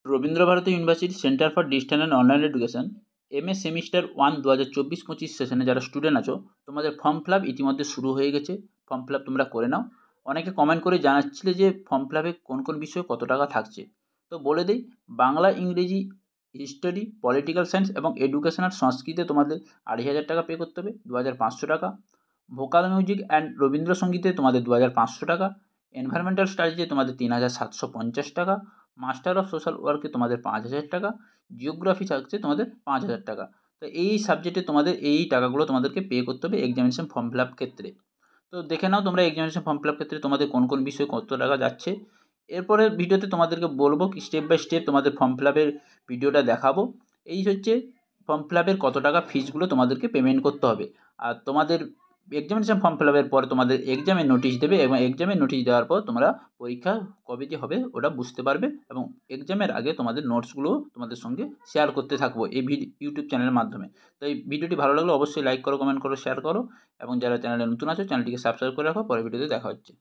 Rabindra Bharati university centre for distance and online education MA semester 1 2024-25 সেশনে যারা student আছো, তোমাদের ফর্ম ফিল আপ ইতিমধ্যে শুরু হয়ে গেছে। ফর্ম ফিল আপ তোমরা করে নাও। অনেকে কমেন্ট করে জানাচ্ছিলে যে ফর্ম ফিল আপে কোন কোন বিষয়ে কত টাকা থাকছে। তো বলে দিই, বাংলা, ইংরেজি, হিস্টোরি, পলিটিক্যাল সায়েন্স এবং এডুকেশন আর সংস্কৃতে তোমাদের 2,500 টাকা পে করতে হবে, 2,500 টাকা। ভোকাল মিউজিক অ্যান্ড রবীন্দ্রসঙ্গীতে তোমাদের 2,500 টাকা। এনভায়রনমেন্টাল স্টাডিজে তোমাদের 3,750 টাকা। মাস্টার অফ সোশ্যাল ওয়ার্কে তোমাদের 5,000 টাকা। জিওগ্রাফি থাকছে তোমাদের 5,000 টাকা। তো এই সাবজেক্টে তোমাদের এই টাকাগুলো তোমাদেরকে পে করতে হবে এক্সামিনেশন ফর্ম ফিল আপ ক্ষেত্রে। তো দেখে নাও তোমরা এক্সামিনেশন ফর্ম ফিল আপ ক্ষেত্রে তোমাদের কোন কোন বিষয়ে কত টাকা যাচ্ছে। এরপরের ভিডিওতে তোমাদেরকে বলবো কি স্টেপ বাই স্টেপ তোমাদের ফর্ম ফিল আপের ভিডিওটা দেখাবো। এই হচ্ছে ফর্ম ফিল আপের কত টাকা ফিজগুলো তোমাদেরকে পেমেন্ট করতে হবে। আর তোমাদের এক্সামিনেশন ফর্ম ফিল আপের পরে তোমাদের এক্সামের নোটিশ দেবে এবং এক্সামের নোটিশ দেওয়ার পর তোমরা পরীক্ষা কবে যে হবে ওটা বুঝতে পারবে এবং এক্সামের আগে তোমাদের নোটসগুলো তোমাদের সঙ্গে শেয়ার করতে থাকবো এই ইউটিউব চ্যানেলের মাধ্যমে। তো এই ভিডিওটি ভালো লাগলে অবশ্যই লাইক করো, কমেন্ট করো, শেয়ার করো এবং যারা চ্যানেলে নতুন আছো চ্যানেলটিকে সাবস্ক্রাইব করে রাখো। পরের ভিডিওতে দেখা হচ্ছে।